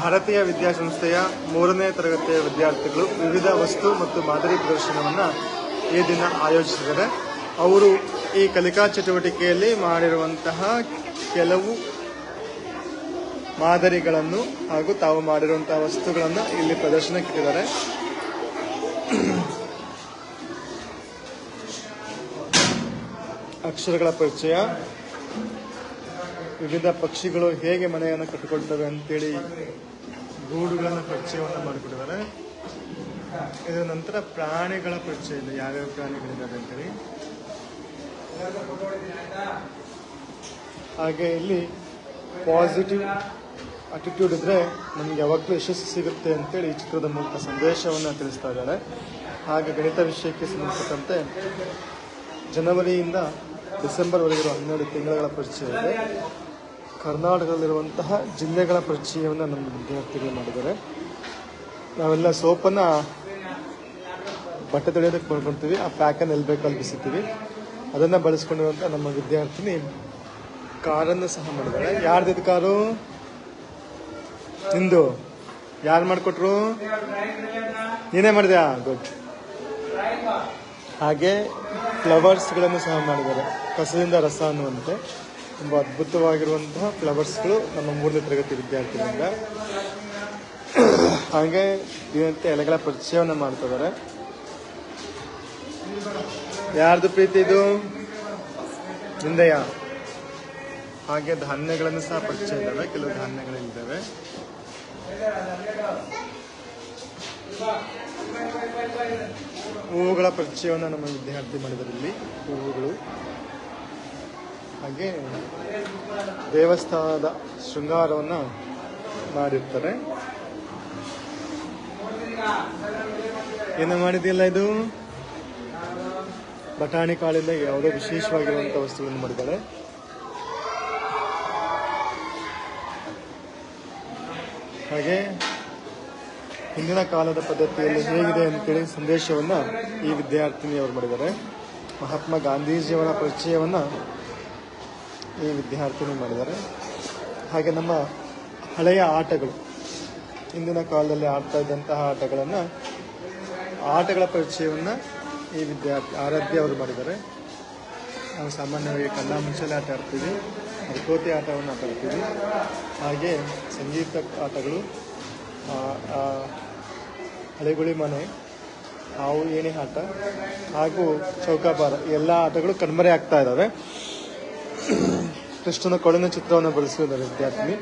ಭಾರತೀಯ ವಿದ್ಯಾಸಂಸ್ಥೆಯ 3ನೇ ತರಗತಿಯ ವಿದ್ಯಾರ್ಥಿಗಳು ವಿವಿಧ ವಸ್ತು ಮತ್ತು ಮಾದರಿ ಪ್ರದರ್ಶನವನ್ನು ಈ ದಿನ ಆಯೋಜಿಸಿದ್ದಾರೆ. ಅವರು ಈ ಕಲಿಕಾ ಚಟುವಟಿಕೆಯಲ್ಲಿ ಮಾಡಿರುವಂತಹ ಕೆಲವು ಮಾದರಿಗಳನ್ನು ಹಾಗೂ ತಾವು ಮಾಡಿರುವಂತಹ ವಸ್ತುಗಳನ್ನು ಇಲ್ಲಿ ಪ್ರದರ್ಶನಕ್ಕಿಟ್ಟಿದ್ದಾರೆ. ಅಕ್ಷರಗಳ ಪರಿಚಯ, ವಿವಿಧ ಪಕ್ಷಿಗಳು ಹೇಗೆ ಮನೆಯನ್ನು ಕಟ್ಟಿಕೊಳ್ತವೆ ಅಂತೇಳಿ ಗೂಡುಗಳ ಪರಿಚಯವನ್ನು ಮಾಡಿಕೊಟ್ಟಿದ್ದಾರೆ. ಇದರ ನಂತರ ಪ್ರಾಣಿಗಳ ಪರಿಚಯ ಇದೆ, ಯಾವ್ಯಾವ ಪ್ರಾಣಿಗಳಿದ್ದಾವೆ ಅಂತೇಳಿ. ಹಾಗೆ ಇಲ್ಲಿ ಪಾಸಿಟಿವ್ ಅಟಿಟ್ಯೂಡ್ ಇದ್ರೆ ನಮ್ಗೆ ಯಾವಾಗಲೂ ಯಶಸ್ಸು ಸಿಗುತ್ತೆ ಅಂತೇಳಿ ಈ ಚಿತ್ರದ ಮೂಲಕ ಸಂದೇಶವನ್ನು ತಿಳಿಸ್ತಾ ಇದ್ದಾರೆ. ಹಾಗೆ ಗಣಿತ ವಿಷಯಕ್ಕೆ ಸಂಬಂಧಪಟ್ಟಂತೆ ಜನವರಿಯಿಂದ ಡಿಸೆಂಬರ್ವರೆಗಿರುವ 12 ತಿಂಗಳ ಪರಿಚಯ ಇದೆ. ಕರ್ನಾಟಕದಲ್ಲಿರುವಂತಹ ಜಿಲ್ಲೆಗಳ ಪರಿಚಯವನ್ನು ನಮ್ಮ ವಿದ್ಯಾರ್ಥಿಗಳು ಮಾಡಿದ್ದಾರೆ. ನಾವೆಲ್ಲ ಸೋಪನ್ನು ಬಟ್ಟೆ ತೊಳೆಯೋದಕ್ಕೆ ಮಾಡ್ಕೊಳ್ತೀವಿ, ಆ ಪ್ಯಾಕನ್ನು ಎಲ್ಲಿ ಬೇಕಲ್ಲಿ ಬಿಸಿತೀವಿ. ಅದನ್ನು ಬಳಸ್ಕೊಂಡಿರುವಂಥ ನಮ್ಮ ವಿದ್ಯಾರ್ಥಿನಿ ಕಾರನ್ನು ಸಹ ಮಾಡಿದ್ದಾರೆ. ಯಾರ್ದಿದ್ದು ಕಾರು? ನಿಂದು. ಯಾರು ಮಾಡಿಕೊಟ್ರು? ನೀನೇ ಮಾಡಿದ್ಯಾ? ಗುಡ್. ಹಾಗೆ ಫ್ಲವರ್ಸ್ಗಳನ್ನು ಸಹ ಮಾಡಿದ್ದಾರೆ. ಕಸದಿಂದ ರಸ ಅನ್ನುವಂತೆ ತುಂಬ ಅದ್ಭುತವಾಗಿರುವಂತಹ ಫ್ಲವರ್ಸ್ಗಳು ನಮ್ಮ 3ನೇ ತರಗತಿ ವಿದ್ಯಾರ್ಥಿಗಳಿಂದ. ಹಾಗೆ ದಿನನಿತ್ಯ ಎಲೆಗಳ ಪರಿಚಯವನ್ನು ಮಾಡ್ತಿದ್ದಾರೆ. ಯಾರ್ದು ಪ್ರೀತಿ ಇದು? ನಿಂದೆಯ. ಹಾಗೆ ಧಾನ್ಯಗಳನ್ನು ಸಹ ಪರಿಚಯ ಇದ್ದಾವೆ, ಕೆಲವು ಧಾನ್ಯಗಳಿದ್ದಾವೆ. ಹೂವುಗಳ ಪರಿಚಯವನ್ನು ನಮ್ಮ ವಿದ್ಯಾರ್ಥಿ ಮಾಡಿದ್ದಾರೆ. ಇಲ್ಲಿ ಹೂವುಗಳು, ಹಾಗೆ ದೇವಸ್ಥಾನದ ಶೃಂಗಾರವನ್ನು ಮಾಡಿರ್ತಾರೆ. ಏನು ಮಾಡಿದೆಯಲ್ಲ ಇದು? ಬಟಾಣಿ ಕಾಳಿಂದ ಯಾವುದೋ ವಿಶೇಷವಾಗಿರುವಂಥ ವಸ್ತುಗಳನ್ನು ಮಾಡಿದ್ದಾರೆ. ಹಾಗೆ ಹಿಂದಿನ ಕಾಲದ ಪದ್ಧತಿಯಲ್ಲಿ ಹೇಗಿದೆ ಅಂತೇಳಿ ಸಂದೇಶವನ್ನು ಈ ವಿದ್ಯಾರ್ಥಿನಿಯವರು ಮಾಡಿದ್ದಾರೆ. ಮಹಾತ್ಮ ಗಾಂಧೀಜಿಯವರ ಪರಿಚಯವನ್ನು ಈ ವಿದ್ಯಾರ್ಥಿನಿ ಮಾಡಿದ್ದಾರೆ. ಹಾಗೆ ನಮ್ಮ ಹಳೆಯ ಆಟಗಳು, ಹಿಂದಿನ ಕಾಲದಲ್ಲಿ ಆಡ್ತಾ ಇದ್ದಂತಹ ಆಟಗಳ ಪರಿಚಯವನ್ನು ಈ ವಿದ್ಯಾರ್ಥಿ ಆರಾಧ್ಯ ಅವರು ಮಾಡಿದ್ದಾರೆ. ನಾವು ಸಾಮಾನ್ಯವಾಗಿ ಕಣ್ಣ ಮುಂಚೆಲೆ ಆಟ ಆಡ್ತೀವಿ, ಕೋತಿ ಆಟವನ್ನು ಆಟ ಆಡ್ತೀವಿ. ಹಾಗೆ ಸಂಗೀತ ಆಟಗಳು, ಹಳೆಗುಳಿ ಮನೆ, ಹಾವು ಏಣಿ ಆಟ ಹಾಗೂ ಚೌಕಾಬಾರ, ಎಲ್ಲ ಆಟಗಳು ಕಣ್ಮರೆ ಆಗ್ತಾ ಇದ್ದಾವೆ. ಕೃಷ್ಣನ ಕೊಳನ ಚಿತ್ರವನ್ನು ಬಳಸಿದ್ದಾರೆ ವಿದ್ಯಾರ್ಥಿನಿ.